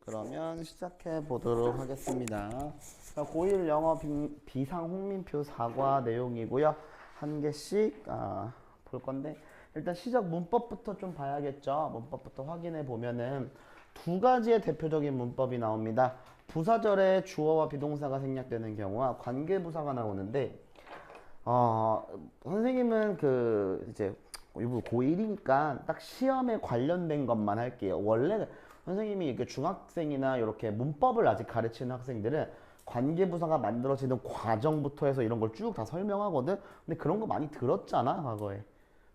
그러면 시작해 보도록 하겠습니다. 고1 영어 비상 홍민표 사과 내용이고요. 한 개씩 볼 건데 일단 시작 문법부터 좀 봐야겠죠. 문법부터 확인해 보면은 두 가지의 대표적인 문법이 나옵니다. 부사절에 주어와 비동사가 생략되는 경우와 관계부사가 나오는데 선생님은 이제 이거 고1이니까 딱 시험에 관련된 것만 할게요. 원래 선생님이 이렇게 중학생이나 이렇게 문법을 아직 가르치는 학생들은 관계부사가 만들어지는 과정부터 해서 이런 걸 쭉 다 설명하거든. 근데 그런 거 많이 들었잖아, 과거에.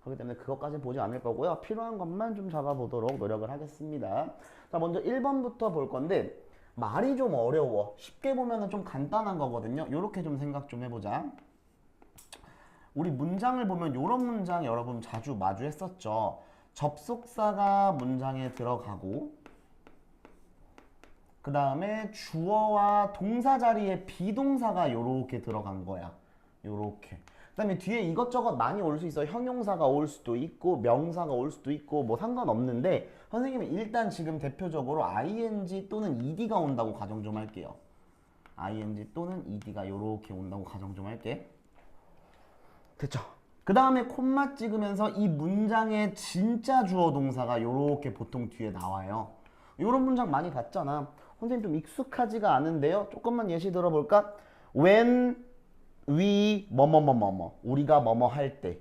그렇기 때문에 그것까지 보지 않을 거고요. 필요한 것만 좀 잡아보도록 노력을 하겠습니다. 자, 먼저 1번부터 볼 건데 말이 좀 어려워. 쉽게 보면은 좀 간단한 거거든요. 요렇게 좀 생각 좀 해보자. 우리 문장을 보면 이런 문장 여러분 자주 마주했었죠. 접속사가 문장에 들어가고 그 다음에 주어와 동사 자리에 비동사가 요렇게 들어간 거야. 요렇게. 그 다음에 뒤에 이것저것 많이 올 수 있어. 형용사가 올 수도 있고 명사가 올 수도 있고 뭐 상관없는데 선생님은 일단 지금 대표적으로 ing 또는 ed가 온다고 가정 좀 할게요. ing 또는 ed가 요렇게 온다고 가정 좀 할게. 됐죠? 그 다음에 콤마 찍으면서 이 문장의 진짜 주어 동사가 요렇게 보통 뒤에 나와요. 요런 문장 많이 봤잖아. 선생님 좀 익숙하지가 않은데요. 조금만 예시 들어볼까? When we 뭐뭐뭐뭐뭐 우리가 뭐뭐 할 때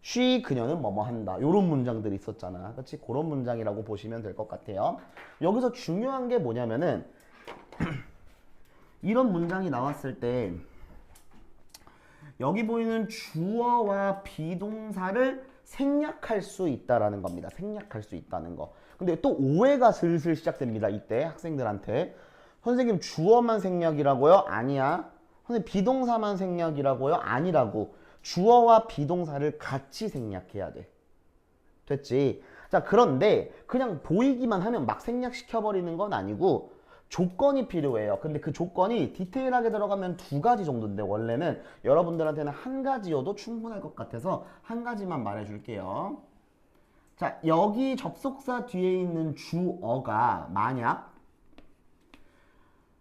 she 그녀는 뭐뭐 한다. 요런 문장들이 있었잖아. 그렇지? 그런 문장이라고 보시면 될 것 같아요. 여기서 중요한 게 뭐냐면은 이런 문장이 나왔을 때 여기 보이는 주어와 비동사를 생략할 수 있다라는 겁니다. 생략할 수 있다는 거. 근데 또 오해가 슬슬 시작됩니다. 이때 학생들한테. 선생님 주어만 생략이라고요? 아니야. 선생님 비동사만 생략이라고요? 아니라고. 주어와 비동사를 같이 생략해야 돼. 됐지? 자, 그런데 그냥 보이기만 하면 막 생략시켜버리는 건 아니고 조건이 필요해요. 근데 그 조건이 디테일하게 들어가면 두 가지 정도인데 원래는 여러분들한테는 한 가지여도 충분할 것 같아서 한 가지만 말해줄게요. 자, 여기 접속사 뒤에 있는 주어가 만약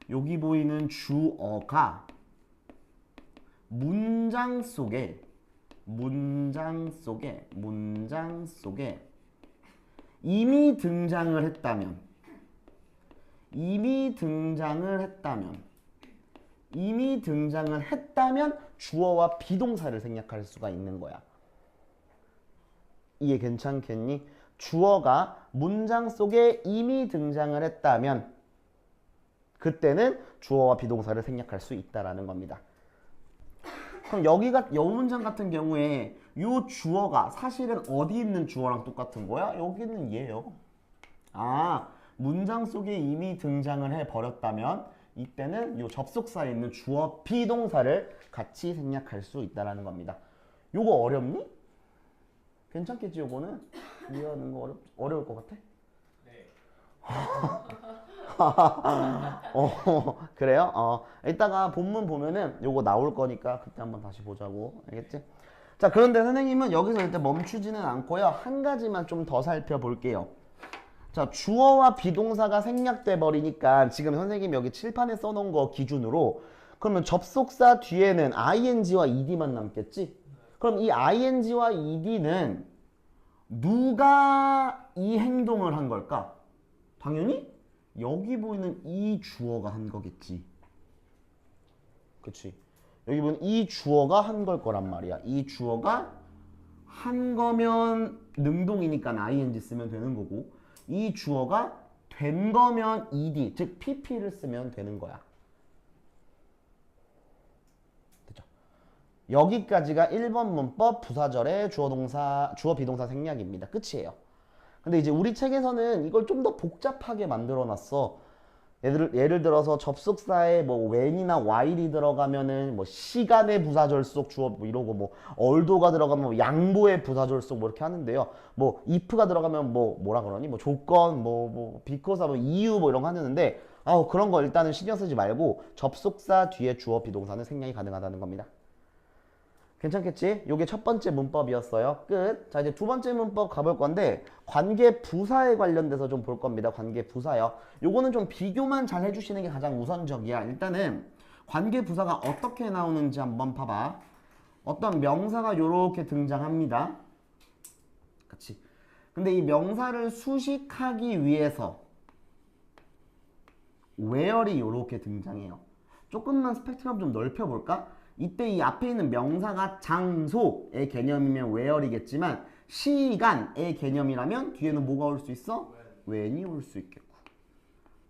여기 보이는 주어가 문장 속에 이미 등장을 했다면 주어와 비동사를 생략할 수가 있는 거야. 이해 괜찮겠니? 주어가 문장 속에 이미 등장을 했다면 그때는 주어와 비동사를 생략할 수 있다라는 겁니다. 그럼 여기가 이 문장 같은 경우에 이 주어가 사실은 어디 있는 주어랑 똑같은 거야? 여기는 얘요. 문장 속에 이미 등장을 해버렸다면 이때는 이 접속사에 있는 주어 비동사를 같이 생략할 수 있다는 겁니다. 요거 어렵니? 괜찮겠지 요거는? 이해하는 거 어려울 것 같아? 네. 그래요? 이따가 본문 보면은 요거 나올 거니까 그때 한번 다시 보자고. 알겠지? 자, 그런데 선생님은 여기서 일단 멈추지는 않고요. 한 가지만 좀 더 살펴볼게요. 자, 주어와 비동사가 생략돼 버리니까 지금 선생님이 여기 칠판에 써놓은 거 기준으로 그러면 접속사 뒤에는 ing와 ed만 남겠지? 그럼 이 ing와 ed는 누가 이 행동을 한 걸까? 당연히 여기 보이는 이 주어가 한 거겠지. 그치? 여기 보이는 이 주어가 한 걸 거란 말이야. 이 주어가 한 거면 능동이니까 ing 쓰면 되는 거고 이 주어가 된 거면 ed, 즉 pp를 쓰면 되는 거야. 됐죠? 여기까지가 1번 문법 부사절의 주어 비동사 생략입니다. 끝이에요. 근데 이제 우리 책에서는 이걸 좀 더 복잡하게 만들어 놨어. 예를 들어서 접속사에 뭐 when이나 while이 들어가면은 뭐 시간의 부사절 속 주어 뭐 이러고 뭐 although가 들어가면 뭐 양보의 부사절 속 뭐 이렇게 하는데요. 뭐 if가 들어가면 뭐라 그러니? 뭐 조건 뭐 because 뭐 이유 뭐 이런 거 하는데 그런 거 일단은 신경 쓰지 말고 접속사 뒤에 주어 비동사는 생략이 가능하다는 겁니다. 괜찮겠지? 요게 첫 번째 문법이었어요. 끝. 자, 이제 두 번째 문법 가볼 건데 관계 부사에 관련돼서 좀 볼 겁니다. 관계 부사요. 요거는 좀 비교만 잘 해주시는 게 가장 우선적이야. 일단은 관계 부사가 어떻게 나오는지 한번 봐봐. 어떤 명사가 요렇게 등장합니다. 그치? 근데 이 명사를 수식하기 위해서 where이 요렇게 등장해요. 조금만 스펙트럼 좀 넓혀볼까? 이때 이 앞에 있는 명사가 장소의 개념이면 where이겠지만 시간의 개념이라면 뒤에는 뭐가 올 수 있어? when이 올 수 있겠고,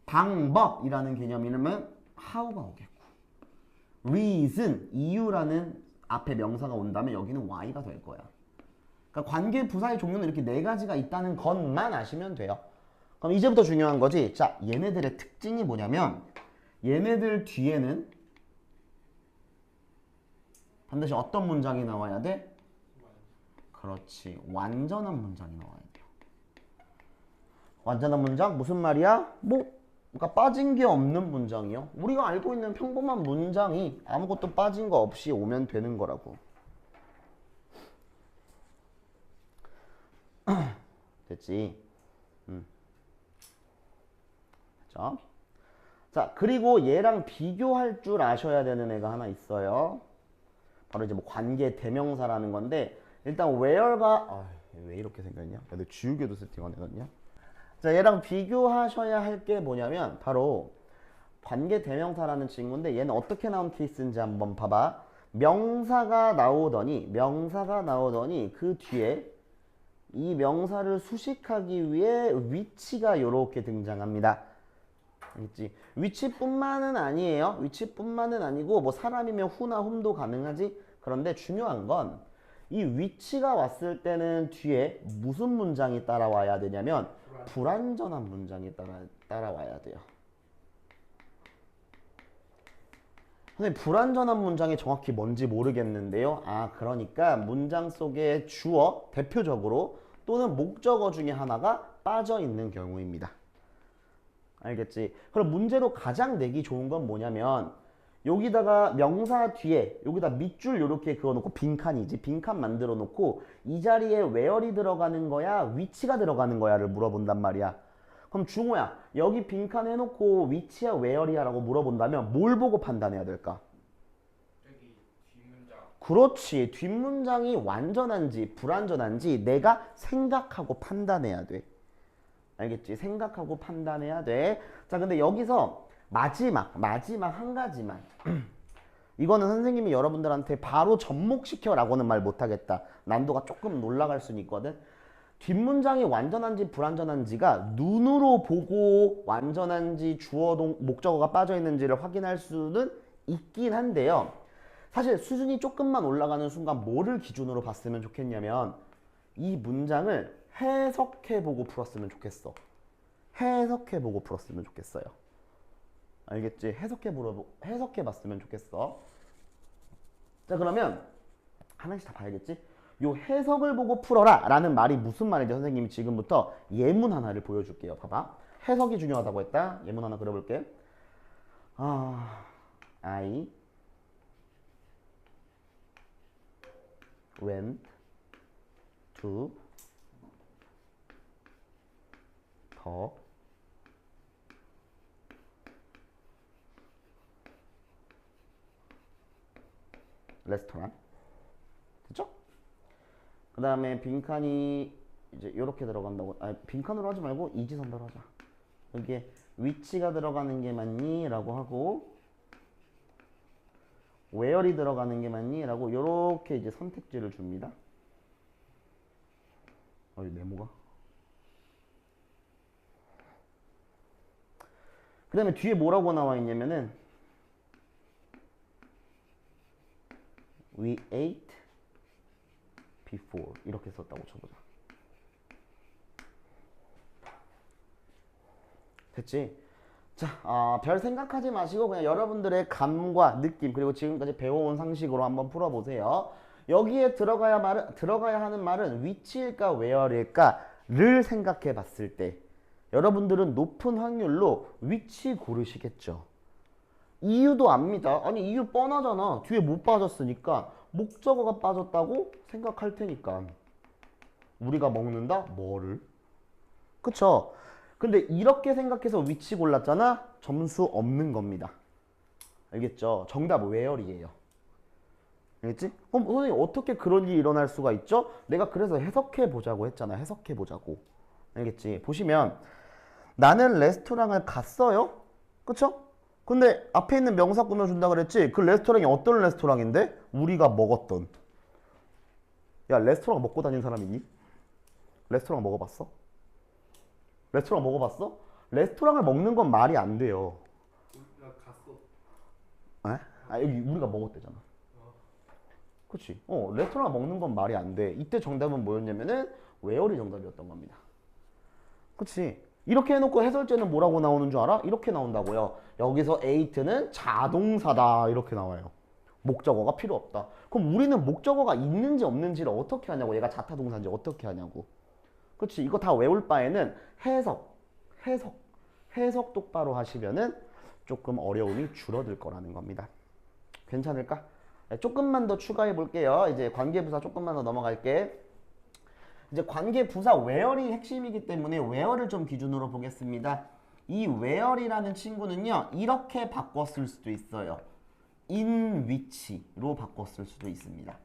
방법이라는 개념이라면 how가 오겠고, reason, 이유라는 앞에 명사가 온다면 여기는 why가 될 거야. 그러니까 관계 부사의 종류는 이렇게 네 가지가 있다는 것만 아시면 돼요. 그럼 이제부터 중요한 거지. 자, 얘네들의 특징이 뭐냐면 얘네들 뒤에는 반드시 어떤 문장이 나와야 돼? 그렇지. 완전한 문장이 나와야 돼요. 완전한 문장? 무슨 말이야? 그러니까 빠진 게 없는 문장이요. 우리가 알고 있는 평범한 문장이 아무것도 빠진 거 없이 오면 되는 거라고. 됐지? 자, 그리고 얘랑 비교할 줄 아셔야 되는 애가 하나 있어요. 바로 이제 뭐 관계 대명사라는 건데, 일단 where가 왜 이렇게 생겼냐? 근데 지우개도 세팅 안 해놨냐? 자, 얘랑 비교하셔야 할 게 뭐냐면 바로 관계 대명사라는 친구인데, 얘는 어떻게 나온 케이스인지 한번 봐봐. 명사가 나오더니 그 뒤에 이 명사를 수식하기 위해 위치가 이렇게 등장합니다. 알겠지? 위치뿐만은 아니에요. 위치뿐만은 아니고 뭐 사람이면 who나 whom도 가능하지. 그런데 중요한 건 이 위치가 왔을 때는 뒤에 무슨 문장이 따라와야 되냐면 불완전한 문장이 따라와야 돼요. 근데 불완전한 문장이 정확히 뭔지 모르겠는데요. 그러니까 문장 속에 주어, 대표적으로 또는 목적어 중에 하나가 빠져 있는 경우입니다. 알겠지? 그럼 문제로 가장 내기 좋은 건 뭐냐면 여기다가 명사 뒤에 여기다 밑줄 요렇게 그어놓고 빈칸이지. 빈칸 만들어 놓고 이 자리에 where이 들어가는 거야? 위치가 들어가는 거야?를 물어본단 말이야. 그럼 중호야, 여기 빈칸 해놓고 위치야 where이야 라고 물어본다면 뭘 보고 판단해야 될까? 여기 뒷문장. 그렇지. 뒷문장이 완전한지 불완전한지 내가 생각하고 판단해야 돼. 알겠지? 생각하고 판단해야 돼. 자, 근데 여기서 마지막 한 가지만 이거는 선생님이 여러분들한테 바로 접목시켜 라고는 말 못하겠다. 난도가 조금 올라갈 수는 있거든. 뒷문장이 완전한지 불완전한지가 눈으로 보고 완전한지 주어 목적어가 빠져 있는지를 확인할 수는 있긴 한데요. 사실 수준이 조금만 올라가는 순간 뭐를 기준으로 봤으면 좋겠냐면 이 문장을 해석해보고 풀었으면 좋겠어. 해석해보고 풀었으면 좋겠어요. 알겠지? 해석해봤으면 좋겠어. 자, 그러면 하나씩 다 봐야겠지? 요 해석을 보고 풀어라 라는 말이 무슨 말인지 선생님이 지금부터 예문 하나를 보여줄게요. 봐봐. 해석이 중요하다고 했다. 예문 하나 그려볼게. I went to the restaurant. 됐죠? 그 다음에 빈칸이 이제 이렇게 들어간다고. 빈칸으로 하지 말고 이지선다로 하자. 여기에 위치가 들어가는 게 맞니? 라고 하고 where이 들어가는 게 맞니? 라고 이렇게 이제 선택지를 줍니다. 이 네모가. 그 다음에 뒤에 뭐라고 나와 있냐면은 We ate before 이렇게 썼다고 쳐보자. 됐지? 자, 별 생각하지 마시고 그냥 여러분들의 감과 느낌 그리고 지금까지 배워온 상식으로 한번 풀어보세요. 여기에 들어가야 하는 말은 which일까 where일까를 생각해 봤을 때 여러분들은 높은 확률로 which 고르시겠죠. 이유도 압니다. 아니 이유 뻔하잖아. 뒤에 못 빠졌으니까 목적어가 빠졌다고 생각할 테니까 우리가 먹는다? 뭐를? 그쵸? 근데 이렇게 생각해서 위치 골랐잖아? 점수 없는 겁니다. 알겠죠? 정답 where이에요. 알겠지? 그럼 선생님 어떻게 그런 일이 일어날 수가 있죠? 내가 그래서 해석해 보자고 했잖아. 해석해 보자고. 알겠지? 보시면 나는 레스토랑을 갔어요. 그쵸? 근데 앞에 있는 명사 꾸며준다 그랬지? 그 레스토랑이 어떤 레스토랑인데? 우리가 먹었던. 야, 레스토랑 먹고 다니는 사람 있니? 레스토랑 먹어봤어? 레스토랑 먹어봤어? 레스토랑을 먹는 건 말이 안 돼요. 나 갔어. 에? 아, 여기 우리가 먹었대잖아. 그치? 레스토랑 먹는 건 말이 안 돼. 이때 정답은 뭐였냐면은 where이 정답이었던 겁니다. 그치? 이렇게 해놓고 해설제는 뭐라고 나오는 줄 알아? 이렇게 나온다고요. 여기서 ate는 자동사다 이렇게 나와요. 목적어가 필요 없다. 그럼 우리는 목적어가 있는지 없는지를 어떻게 하냐고. 얘가 자타동사인지 어떻게 하냐고. 그치? 이거 다 외울 바에는 해석 똑바로 하시면은 조금 어려움이 줄어들 거라는 겁니다. 괜찮을까? 네, 조금만 더 추가해 볼게요. 이제 관계부사 조금만 더 넘어갈게. 이제 관계부사 where이 핵심이기 때문에 where를 좀 기준으로 보겠습니다. 이 where이라는 친구는요, 이렇게 바꿨을 수도 있어요. in which로 바꿨을 수도 있습니다.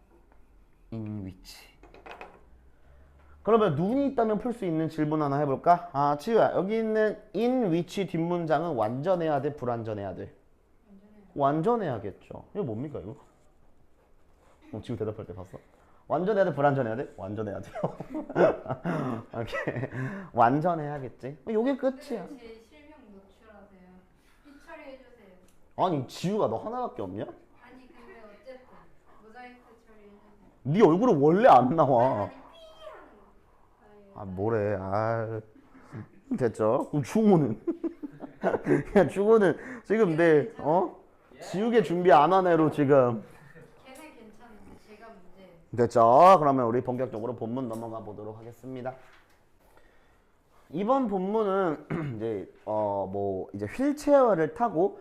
in which. 그러면 눈이 있다면 풀 수 있는 질문 하나 해볼까? 아, 지우야, 여기 있는 in which 뒷문장은 완전해야 돼, 불완전해야 돼? 완전해야겠죠. 이거 뭡니까, 이거? 지우 대답할 때 봤어? 완전해야 돼, 불완전해야 돼? 완전해야 돼요. 오케이. 완전해야겠지. 요게 끝이야. 제 실명 노출하세요. 삐처리해주세요. 아니, 지우가 너 하나밖에 없냐? 아니 근데 어쨌든 모자이크 처리해주세요. 네 얼굴은 원래 안 나와. 아니 삐 하는 거. 아, 뭐래. 아, 됐죠? 그럼 중호는? 야, 중호는 지금 지우개 준비 안 한 애로 지금. 걔는 괜찮은데 제가 문제예요. 됐죠? 그러면 우리 본격적으로 본문 넘어가 보도록 하겠습니다. 이번 본문은 이제 휠체어를 타고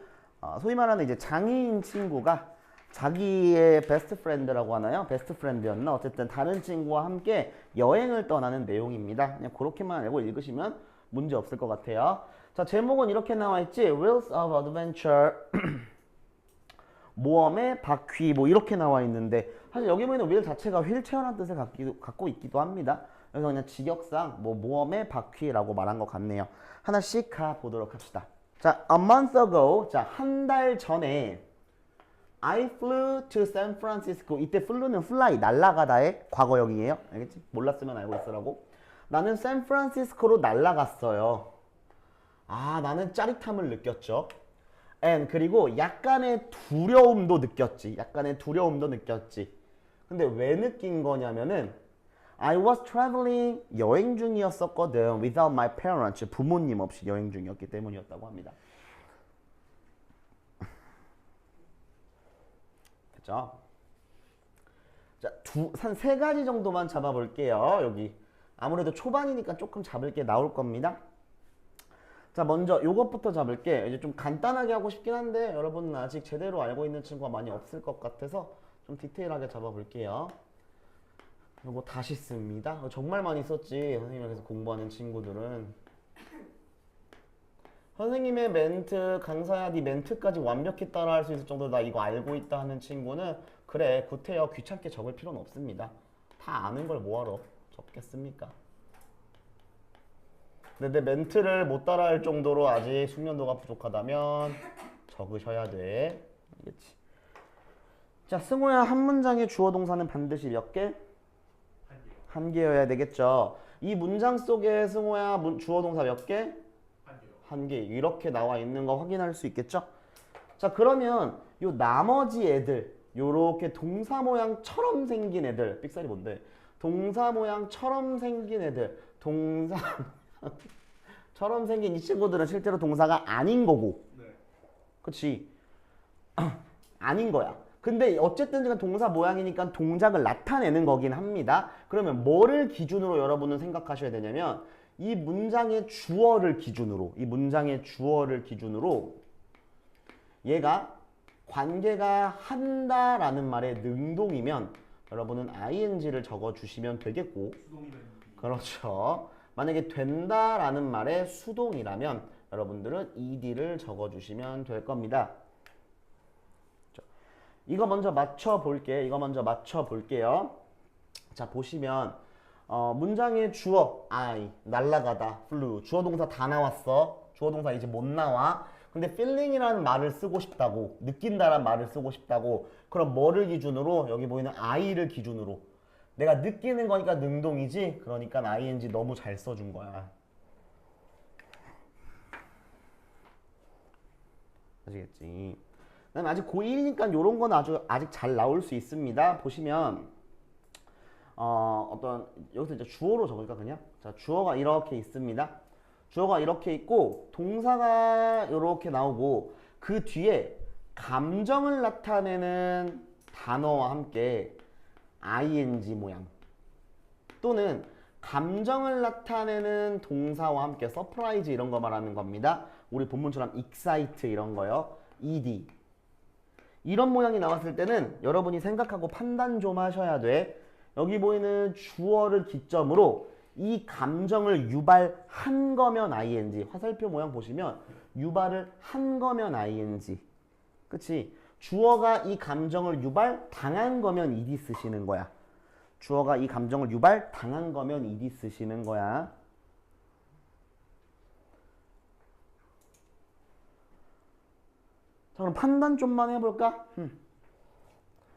소위 말하는 이제 장애인 친구가 자기의 베스트 프렌드라고 하나요? 베스트 프렌드였나? 어쨌든 다른 친구와 함께 여행을 떠나는 내용입니다. 그냥 그렇게만 알고 읽으시면 문제 없을 것 같아요. 자, 제목은 이렇게 나와 있지. Wheels of Adventure. 모험의 바퀴 뭐 이렇게 나와 있는데 사실 여기 보이는 wheel 자체가 휠체어라는 뜻을 갖고 있기도 합니다. 그래서 그냥 직역상 모험의 바퀴라고 말한 것 같네요. 하나씩 가보도록 합시다. 자, a month ago. 자, 한 달 전에 I flew to San Francisco. 이때 flew는 fly, 날아가다의 과거형이에요. 알겠지? 몰랐으면 알고 있으라고. 나는 샌프란시스코로 날아갔어요. 아, 나는 짜릿함을 느꼈죠. and 그리고 약간의 두려움도 느꼈지. 근데 왜 느낀 거냐면은 I was traveling, 여행 중이었었거든. without my parents, 부모님 없이 여행 중이었기 때문이었다고 합니다. 됐죠? 자, 한 세 가지 정도만 잡아볼게요. 여기 아무래도 초반이니까 조금 잡을 게 나올 겁니다. 자, 먼저 요것부터 잡을게. 이제 좀 간단하게 하고 싶긴 한데 여러분은 아직 제대로 알고 있는 친구가 많이 없을 것 같아서 좀 디테일하게 잡아볼게요. 요거 다시 씁니다. 정말 많이 썼지. 선생님께서 공부하는 친구들은. 선생님의 멘트, 강사야 네 멘트까지 완벽히 따라할 수 있을 정도로 나 이거 알고 있다 하는 친구는 그래, 구태여 귀찮게 적을 필요는 없습니다. 다 아는 걸 뭐하러 적겠습니까? 근데 내 멘트를 못 따라할 정도로 아직 숙련도가 부족하다면 적으셔야 돼. 알겠지? 자, 승호야, 한 문장의 주어 동사는 반드시 몇 개? 한 개여야 되겠죠. 이 문장 속에 승호야 주어 동사 몇 개? 한 개. 이렇게 나와 있는 거 확인할 수 있겠죠? 자, 그러면 요 나머지 애들, 요렇게 동사 모양처럼 생긴 애들, 삑사리 뭔데? 동사 모양처럼 생긴 애들, 동사처럼 생긴 이 친구들은 실제로 동사가 아닌 거고. 네. 그치? 아닌 거야. 근데 어쨌든 지금 동사 모양이니까 동작을 나타내는 거긴 합니다. 그러면 뭐를 기준으로 여러분은 생각하셔야 되냐면 이 문장의 주어를 기준으로 얘가 관계가 한다라는 말의 능동이면 여러분은 ing를 적어주시면 되겠고, 그렇죠. 만약에 된다라는 말의 수동이라면 여러분들은 ed를 적어주시면 될 겁니다. 이거 먼저 맞춰볼게요. 자, 보시면 문장의 주어 I, 날아가다, flew, 주어 동사 다 나왔어. 주어 동사 이제 못 나와. 근데 feeling이라는 말을 쓰고 싶다고, 느낀다라는 말을 쓰고 싶다고. 그럼 뭐를 기준으로? 여기 보이는 I를 기준으로. 내가 느끼는 거니까 능동이지. 그러니까 ing 너무 잘 써준 거야. 아시겠지? 그다음에 아직 고1이니까 이런 건 아직 잘 나올 수 있습니다. 보시면 어떤 여기서 이제 주어로 적을까 그냥? 자, 주어가 이렇게 있습니다. 주어가 이렇게 있고 동사가 이렇게 나오고 그 뒤에 감정을 나타내는 단어와 함께 ing 모양 또는 감정을 나타내는 동사와 함께 surprise 이런 거 말하는 겁니다. 우리 본문처럼 excite 이런 거요. ed 이런 모양이 나왔을 때는 여러분이 생각하고 판단 좀 하셔야 돼. 여기 보이는 주어를 기점으로 이 감정을 유발한 거면 ing. 화살표 모양 보시면 유발을 한 거면 ing. 그치? 주어가 이 감정을 유발당한 거면 ed 쓰시는 거야. 주어가 이 감정을 유발당한 거면 ed 쓰시는 거야. 자, 그럼 판단 좀만 해볼까?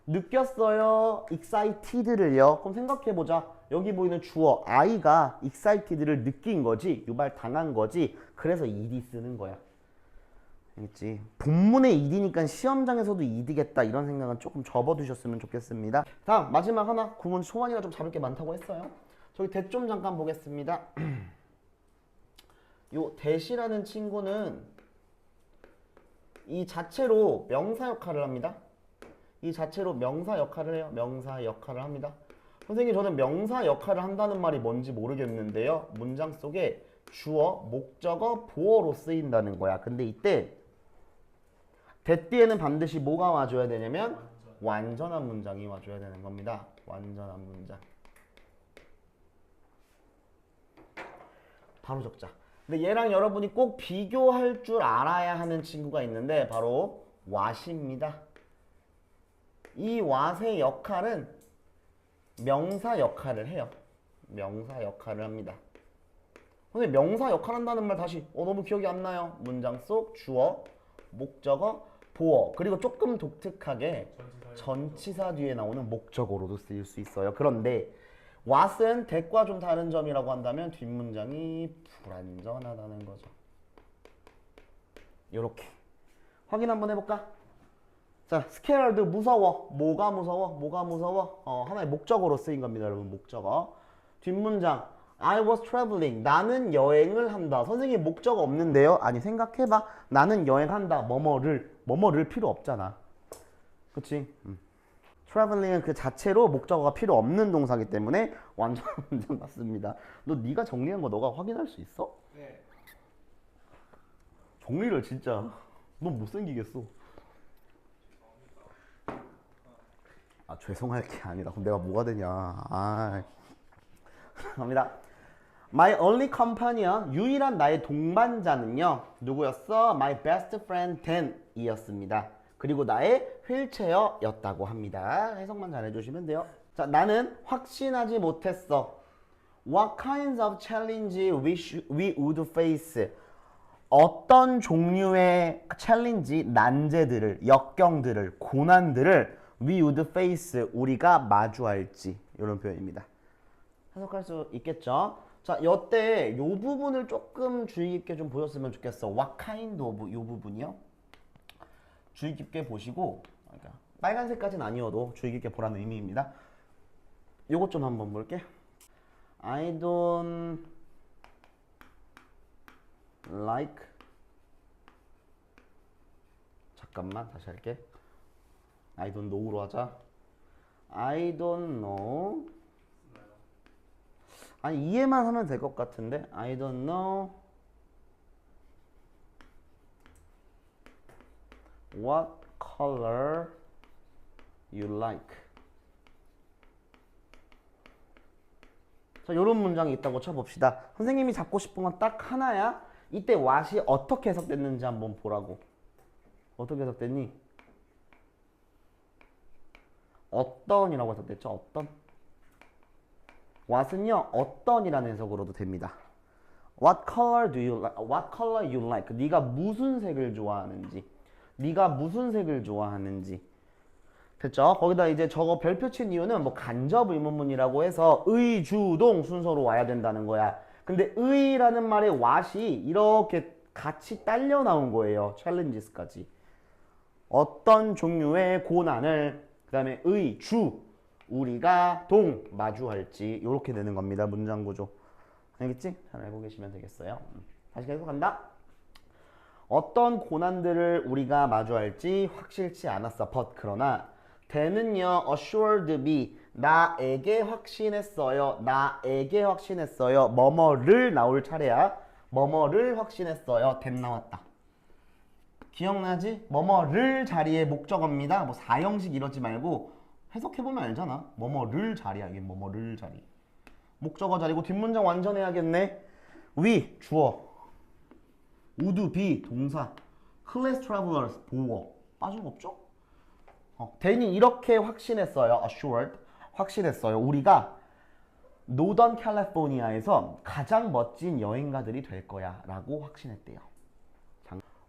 느꼈어요. excited를요. 그럼 생각해보자. 여기 보이는 주어 I가 excited를 느낀 거지. 유발당한 거지. 그래서 ed 쓰는 거야. 알겠지? 본문에 ed니까 시험장에서도 ed겠다 이런 생각은 조금 접어두셨으면 좋겠습니다. 다음 마지막 하나. 구문 소환이가 좀 잡을 게 많다고 했어요. 저기 대 좀 잠깐 보겠습니다. 요 대시라는 친구는 이 자체로 명사 역할을 합니다. 이 자체로 명사 역할을 해요. 명사 역할을 합니다. 선생님 저는 명사 역할을 한다는 말이 뭔지 모르겠는데요. 문장 속에 주어, 목적어, 보어로 쓰인다는 거야. 근데 이때 대 뒤에는 반드시 뭐가 와줘야 되냐면 완전한 문장이 와줘야 되는 겁니다. 완전한 문장. 바로 적자. 근데 얘랑 여러분이 꼭 비교할 줄 알아야 하는 친구가 있는데 바로 what입니다. 이 what의 역할은 명사 역할을 해요. 명사 역할을 합니다. 근데 명사 역할 한다는 말 다시 너무 기억이 안 나요. 문장 속 주어, 목적어, 보어 그리고 조금 독특하게 전치사 뒤에 나오는 목적어로도 쓰일 수 있어요. 그런데 what은 대과 좀 다른 점이라고 한다면 뒷문장이 불완전하다는 거죠. 요렇게 확인 한번 해볼까? 자, scared 무서워. 뭐가 무서워? 뭐가 무서워? 하나의 목적어로 쓰인 겁니다, 여러분. 목적어. 뒷문장 I was traveling. 나는 여행을 한다. 선생님 목적어 없는데요? 아니 생각해봐. 나는 여행한다. 뭐뭐를 필요 없잖아. 그치? traveling은 그 자체로 목적어가 필요 없는 동사기 때문에 완전 맞습니다. 네가 정리한 거 너가 확인할 수 있어? 네. 정리를 진짜 너 못생기겠어. 아 죄송할 게 아니라 그럼 내가 뭐가 되냐. 갑니다. My only companion, 유일한 나의 동반자는요. 누구였어? My best friend Dan 이었습니다. 그리고 나의 휠체어였다고 합니다. 해석만 잘해주시면 돼요. 자, 나는 확신하지 못했어. What kinds of challenge we would face? 어떤 종류의 챌린지, 난제들을, 역경들을, 고난들을 we would face, 우리가 마주할지 이런 표현입니다. 해석할 수 있겠죠? 자, 이때 이 부분을 조금 주의 깊게 좀 보셨으면 좋겠어. What kind of 이 부분이요. 주의 깊게 보시고 그러니까 빨간색까지는 아니어도 주의 깊게 보라는 의미입니다. 요것 좀 한번 볼게. I don't like 잠깐만 다시 할게. I don't know로 하자. I don't know 아니 이해만 하면 될 것 같은데 I don't know what color you like. 자, 이런 문장이 있다고 쳐봅시다. 선생님이 잡고 싶은 건 딱 하나야. 이때 what이 어떻게 해석됐는지 한번 보라고. 어떻게 해석됐니? 어떤이라고 해석됐죠? 어떤? what은요 어떤이라는 해석으로도 됩니다. What color do you like? What color you like? 네가 무슨 색을 좋아하는지. 네가 무슨 색을 좋아하는지. 됐죠? 거기다 이제 저거 별표 친 이유는 뭐 간접 의문문이라고 해서 의, 주, 동 순서로 와야 된다는 거야. 근데 의라는 말의 what이 이렇게 같이 딸려 나온 거예요. challenges까지. 어떤 종류의 고난을 그 다음에 의, 주, 우리가 동 마주할지 이렇게 되는 겁니다. 문장 구조. 알겠지? 잘 알고 계시면 되겠어요. 다시 계속 간다. 어떤 고난들을 우리가 마주할지 확실치 않았어. but 그러나 대는요 assured me 나에게 확신했어요. 나에게 확신했어요. 뭐뭐를 나올 차례야. 뭐뭐를 확신했어요. that 나왔다. 기억나지? 뭐뭐를 자리에 목적어입니다. 뭐 사형식 이러지 말고 해석해보면 알잖아. 뭐뭐를 자리야. 이게 뭐뭐를 자리. 목적어 자리고 뒷문장 완전해야겠네. we 주어, would be 동사, class travelers 보어. 빠진 거 없죠? 대니 이렇게 확신했어요. assured 확신했어요. 우리가 노던 캘리포니아에서 가장 멋진 여행가들이 될 거야 라고 확신했대요.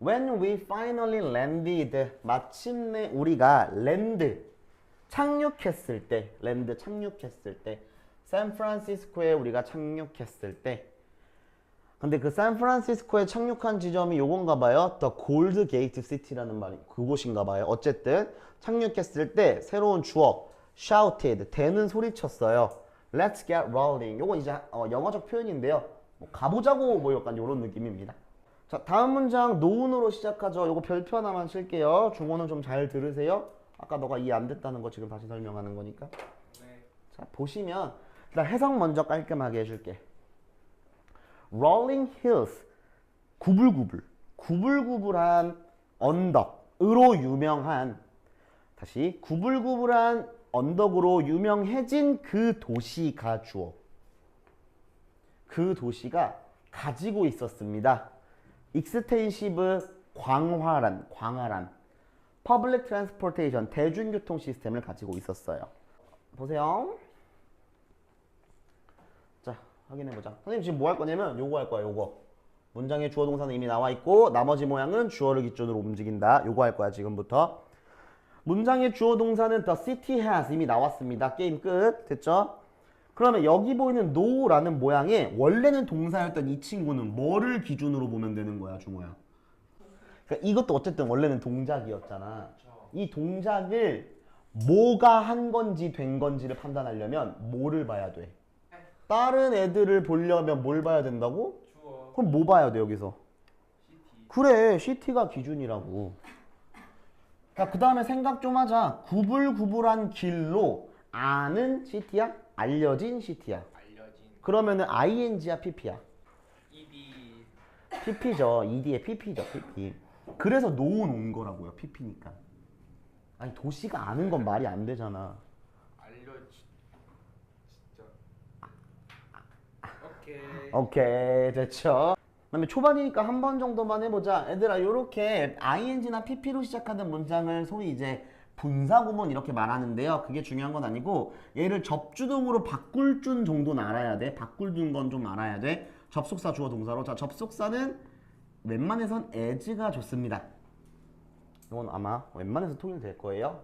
When we finally landed 마침내 우리가 land 착륙했을 때 land 착륙했을 때 샌프란시스코에 우리가 착륙했을 때 근데 그 샌프란시스코에 착륙한 지점이 요건가 봐요. The Gold Gate City라는 말이 그곳인가 봐요. 어쨌든 착륙했을 때 새로운 주어 shouted 대는 소리쳤어요. Let's get rolling. 요건 이제 영어적 표현인데요. 뭐 가보자고 뭐 약간 요런 느낌입니다. 자, 다음 문장 노운으로 시작하죠. 요거 별표 하나만 칠게요. 중어는 좀 잘 들으세요. 아까 너가 이해 안 됐다는 거 지금 다시 설명하는 거니까. 네. 자, 보시면 일단 해석 먼저 깔끔하게 해줄게. Rolling hills 구불구불한 언덕으로 유명한 다시 구불구불한 언덕으로 유명해진 그 도시가 주어. 그 도시가 가지고 있었습니다. 익스텐시브 광활한 퍼블릭 트랜스포테이션 대중교통 시스템을 가지고 있었어요. 보세요. 자, 확인해보자. 선생님 지금 뭐 할 거냐면 요거 할 거야. 요거 문장의 주어 동사는 이미 나와 있고 나머지 모양은 주어를 기준으로 움직인다. 요거 할 거야 지금부터. 문장의 주어 동사는 the city has 이미 나왔습니다. 게임 끝. 됐죠? 그러면 여기 보이는 no라는 모양의 원래는 동사였던 이 친구는 뭐를 기준으로 보면 되는 거야, 중호야? 그러니까 이것도 어쨌든 원래는 동작이었잖아. 이 동작을 뭐가 한 건지 된 건지를 판단하려면 뭐를 봐야 돼? 다른 애들을 보려면 뭘 봐야 된다고? 주어. 그럼 뭐 봐야 돼 여기서? CT. 그래, CT가 기준이라고. 자, 그 다음에 생각 좀 하자. 구불구불한 길로 아는 CT야? 알려진 CT야? 알려진. 그러면은 ING야 PP야? ED. PP죠. ED의 PP죠. PP. 그래서 노은 온 거라고요. PP니까. 아니 도시가 아는 건 말이 안 되잖아. 진짜. 오케이. 오케이 됐죠. 그다음에 초반이니까 한 번 정도만 해보자. 얘들아 요렇게 ing나 pp로 시작하는 문장을 소위 이제 분사구문 이렇게 말하는데요. 그게 중요한 건 아니고 얘를 접주동으로 바꿀 줄 정도는 알아야 돼. 바꿀 준 건 좀 알아야 돼. 접속사 주어 동사로. 자, 접속사는 웬만해선 as가 좋습니다. 이건 아마 웬만해서 통일될 거예요.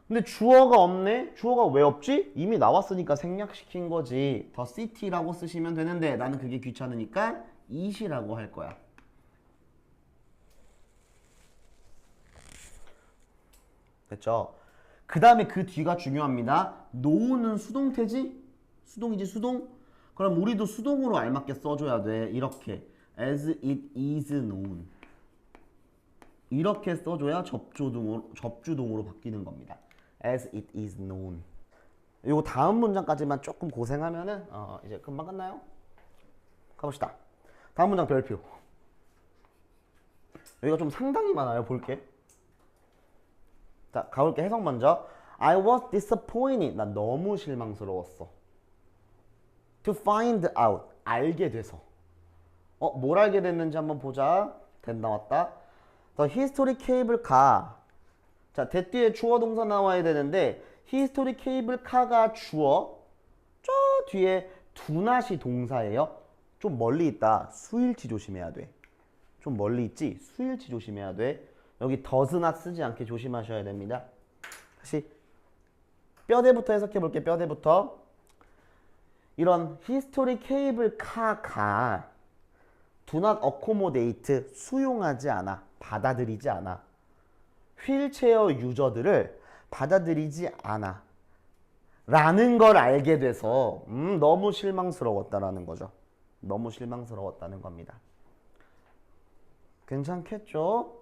근데 주어가 없네? 주어가 왜 없지? 이미 나왔으니까 생략시킨 거지. the city라고 쓰시면 되는데 나는 그게 귀찮으니까 it이라고 할 거야. 됐죠? 그 다음에 그 뒤가 중요합니다. know는 수동태지? 수동이지 수동? 그럼 우리도 수동으로 알맞게 써줘야 돼. 이렇게 as it is known 이렇게 써줘야 접주동으로 바뀌는 겁니다. as it is known. 요거 다음 문장까지만 조금 고생하면은 이제 금방 끝나요. 가봅시다. 다음 문장 별표. 여기가 좀 상당히 많아요. 볼게. 자, 가볼게. 해석 먼저. I was disappointed. 나 너무 실망스러웠어. To find out. 알게 돼서. 뭘 알게 됐는지 한번 보자. 된다 왔다. The history cable car. 자, that 뒤에 주어 동사 나와야 되는데 history cable car가 주어. 저 뒤에 do not이 동사예요. 좀 멀리 있다. 수일치 조심해야 돼. 좀 멀리 있지? 수일치 조심해야 돼. 여기 does not 쓰지 않게 조심하셔야 됩니다. 다시 뼈대부터 해석해 볼게. 뼈대부터. 이런 히스토리 케이블 카가 do not accommodate 수용하지 않아. 받아들이지 않아. 휠체어 유저들을 받아들이지 않아. 라는 걸 알게 돼서 너무 실망스러웠다라는 거죠. 너무 실망스러웠다는 겁니다. 괜찮겠죠?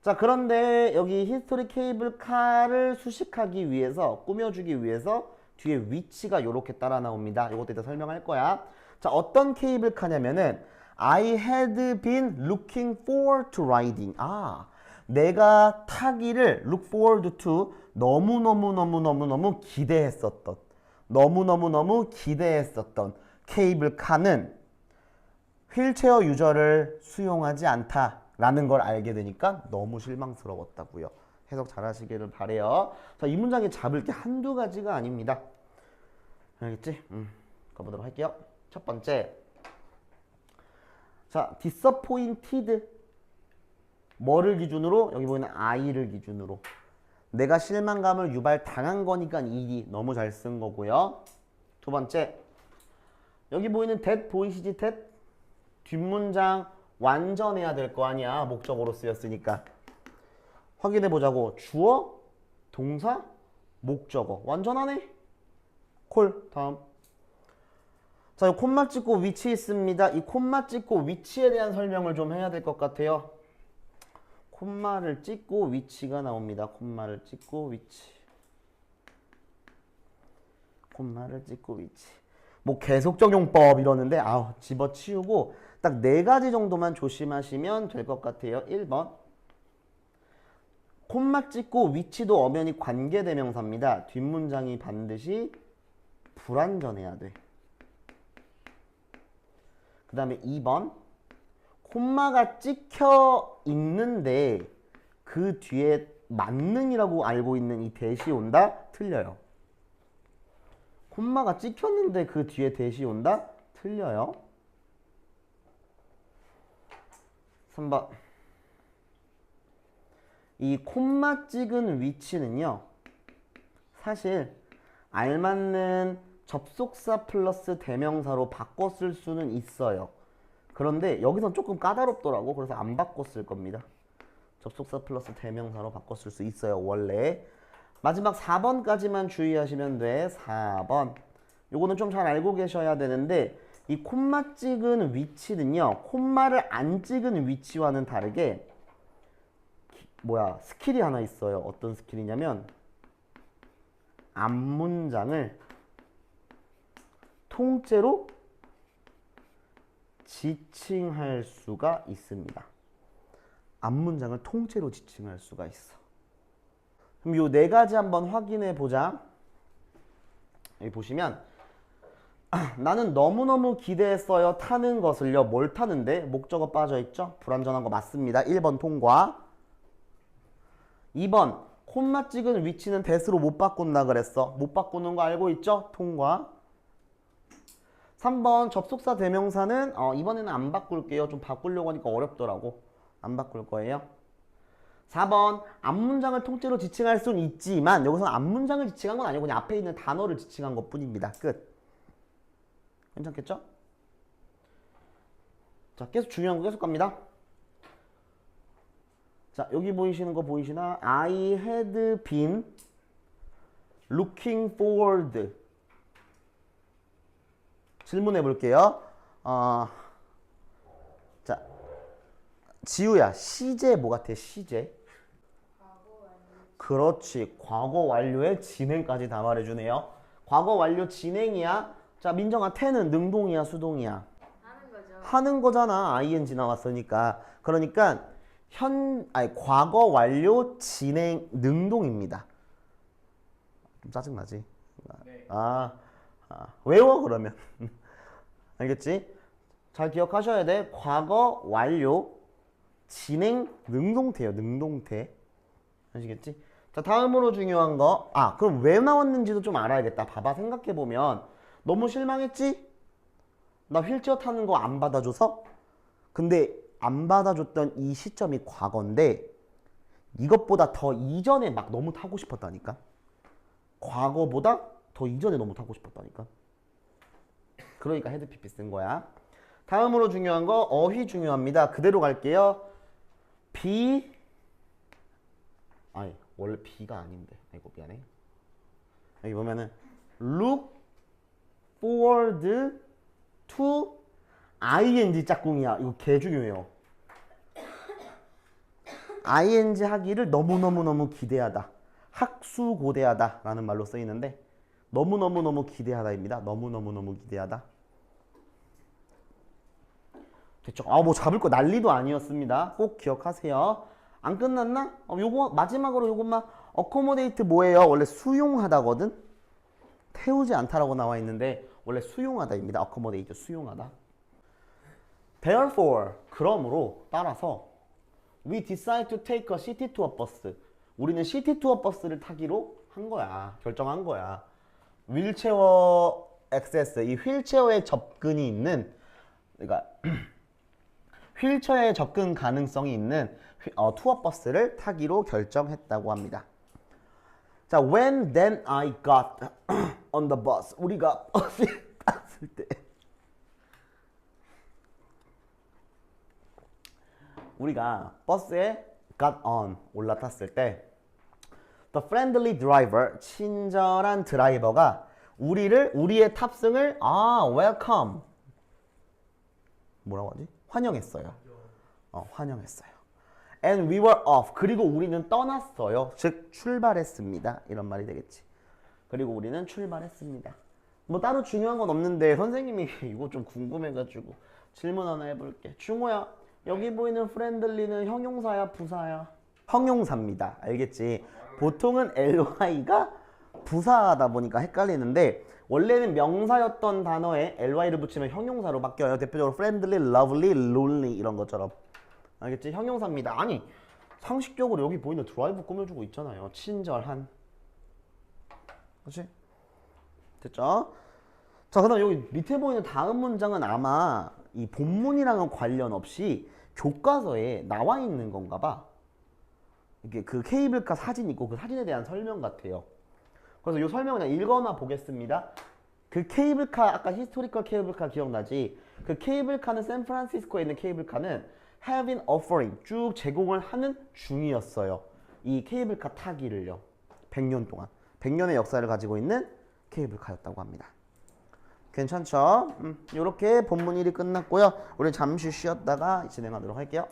자, 그런데 여기 히스토리 케이블 카를 수식하기 위해서, 꾸며주기 위해서 뒤에 위치가 이렇게 따라 나옵니다. 이것도 이따 설명할 거야. 자, 어떤 케이블 카냐면은 I had been looking forward to riding. 내가 타기를 look forward to 너무너무 기대했었던, 너무너무 기대했었던 케이블 카는 휠체어 유저를 수용하지 않다라는 걸 알게 되니까 너무 실망스러웠다고요. 해석 잘 하시기를 바래요. 자, 이 문장에 잡을 게 한두 가지가 아닙니다. 알겠지? 가보도록 할게요. 첫 번째. 자, disappointed. 뭐를 기준으로? 여기 보이는 I를 기준으로. 내가 실망감을 유발당한 거니까 이디 너무 잘 쓴 거고요. 두 번째. 여기 보이는 that 보이시지? that? 뒷문장 완전해야 될 거 아니야. 목적어로 쓰였으니까. 확인해 보자고. 주어, 동사, 목적어. 완전하네. 콜. 다음. 자, 이 콤마 찍고 위치 있습니다. 이 콤마 찍고 위치에 대한 설명을 좀 해야 될 것 같아요. 콤마를 찍고 위치가 나옵니다. 콤마를 찍고 위치. 콤마를 찍고 위치. 뭐 계속 적용법 이러는데 집어치우고 딱 4가지 정도만 조심하시면 될 것 같아요. 1번. 콤마 찍고 위치도 엄연히 관계대명사입니다. 뒷문장이 반드시 불완전해야 돼. 그 다음에 2번. 콤마가 찍혀 있는데 그 뒤에 만능이라고 알고 있는 이 대시 온다? 틀려요. 콤마가 찍혔는데 그 뒤에 대시 온다? 틀려요. 3번. 이 콤마 찍은 위치는요. 사실 알맞는 접속사 플러스 대명사로 바꿔 쓸 수는 있어요. 그런데 여기선 조금 까다롭더라고. 그래서 안 바꿔 쓸 겁니다. 접속사 플러스 대명사로 바꿔 쓸 수 있어요. 원래. 마지막 4번까지만 주의하시면 돼. 4번. 요거는 좀 잘 알고 계셔야 되는데 이 콤마 찍은 위치는요. 콤마를 안 찍은 위치와는 다르게 스킬이 하나 있어요. 어떤 스킬이냐면 앞문장을 통째로 지칭할 수가 있습니다. 앞문장을 통째로 지칭할 수가 있어. 그럼 요 4가지 한번 확인해 보자. 여기 보시면 나는 너무너무 기대했어요. 타는 것을요. 뭘 타는데? 목적어 빠져있죠? 불완전한 거 맞습니다. 1번 통과. 2번 콤마 찍은 위치는 that으로 못 바꾼다 그랬어. 못 바꾸는 거 알고 있죠? 통과. 3번 접속사 대명사는 이번에는 안 바꿀게요. 좀 바꾸려고 하니까 어렵더라고. 안 바꿀 거예요. 4번 앞문장을 통째로 지칭할 수는 있지만 여기서는 앞문장을 지칭한 건 아니고 그냥 앞에 있는 단어를 지칭한 것 뿐입니다. 끝. 괜찮겠죠? 자, 계속 중요한 거 계속 갑니다. 자, 여기 보이시는 거 보이시나? I had been looking forward. 질문해 볼게요. 자, 지우야, 시제 뭐 같아? 시제? 그렇지. 과거 완료의 진행까지 다 말해주네요. 과거 완료 진행이야. 자, 민정아, 태는 능동이야, 수동이야? 하는 거죠. 하는 거잖아. ing 나왔으니까. 그러니까 과거 완료 진행 능동입니다. 좀 짜증나지? 네. 외워 그러면. 알겠지? 잘 기억하셔야 돼. 과거 완료 진행 능동태요. 능동태. 아시겠지? 자, 다음으로 중요한 거. 그럼 왜 나왔는지도 좀 알아야겠다. 봐봐. 생각해보면 너무 실망했지? 나 휠체어 타는 거 안 받아줘서? 근데 안 받아줬던 이 시점이 과거인데 이것보다 더 이전에 막 너무 타고 싶었다니까. 과거보다 더 이전에 너무 타고 싶었다니까. 그러니까 헤드 PP 쓴 거야. 다음으로 중요한 거 어휘 중요합니다. 그대로 갈게요. 원래 B가 아닌데. 아이고 미안해. 여기 보면은 look forward to ing 짝꿍이야. 이거 개 중요해요. ing 하기를 너무너무너무 기대하다. 학수고대하다 라는 말로 쓰이는데 너무너무너무 기대하다입니다. 너무너무너무 기대하다. 됐죠? 뭐 잡을 거 난리도 아니었습니다. 꼭 기억하세요. 안 끝났나? 요거 마지막으로 요것만 accommodate 뭐예요? 원래 수용하다거든? 태우지 않다라고 나와 있는데 원래 수용하다입니다. accommodate 수용하다. Therefore 그러므로 따라서 we decide to take a city tour bus. 우리는 시티 투어 버스를 타기로 한 거야. 결정한 거야. 휠체어 액세스, 이 휠체어에 접근이 있는, 그러니까 휠체어에 접근 가능성이 있는 투어 버스를 타기로 결정했다고 합니다. 자, when then I got on the bus. 우리가 버스에 탔을 때, 우리가 버스에 got on 올라탔을 때 the friendly driver 친절한 드라이버가 우리의 탑승을 welcome 뭐라고 하지? 환영했어요. 환영했어요. And we were off. 그리고 우리는 떠났어요. 즉 출발했습니다. 이런 말이 되겠지. 그리고 우리는 출발했습니다. 뭐 따로 중요한 건 없는데 선생님이 이거 좀 궁금해가지고 질문 하나 해볼게. 중호야, 여기 보이는 프렌들리는 형용사야 부사야? 형용사입니다. 알겠지? 보통은 ly가 부사다 보니까 헷갈리는데 원래는 명사였던 단어에 ly를 붙이면 형용사로 바뀌어요. 대표적으로 friendly, lovely, lonely 이런 것처럼. 알겠지? 형용사입니다. 아니 상식적으로 여기 보이는 드라이브 꾸며주고 있잖아요. 친절한. 그렇지? 됐죠? 자, 그다음 여기 밑에 보이는 다음 문장은 아마 이 본문이랑은 관련 없이 교과서에 나와 있는 건가 봐. 이게 그 케이블카 사진 있고 그 사진에 대한 설명 같아요. 그래서 이 설명을 그냥 읽어나 보겠습니다. 그 케이블카, 아까 히스토리컬 케이블카 기억나지? 그 케이블카는 샌프란시스코에 있는 케이블카는 have been offering 쭉 제공을 하는 중이었어요. 이 케이블카 타기를요. 100년 동안. 100년의 역사를 가지고 있는 케이블카였다고 합니다. 괜찮죠? 이렇게 본문 1이 끝났고요. 우리 잠시 쉬었다가 진행하도록 할게요.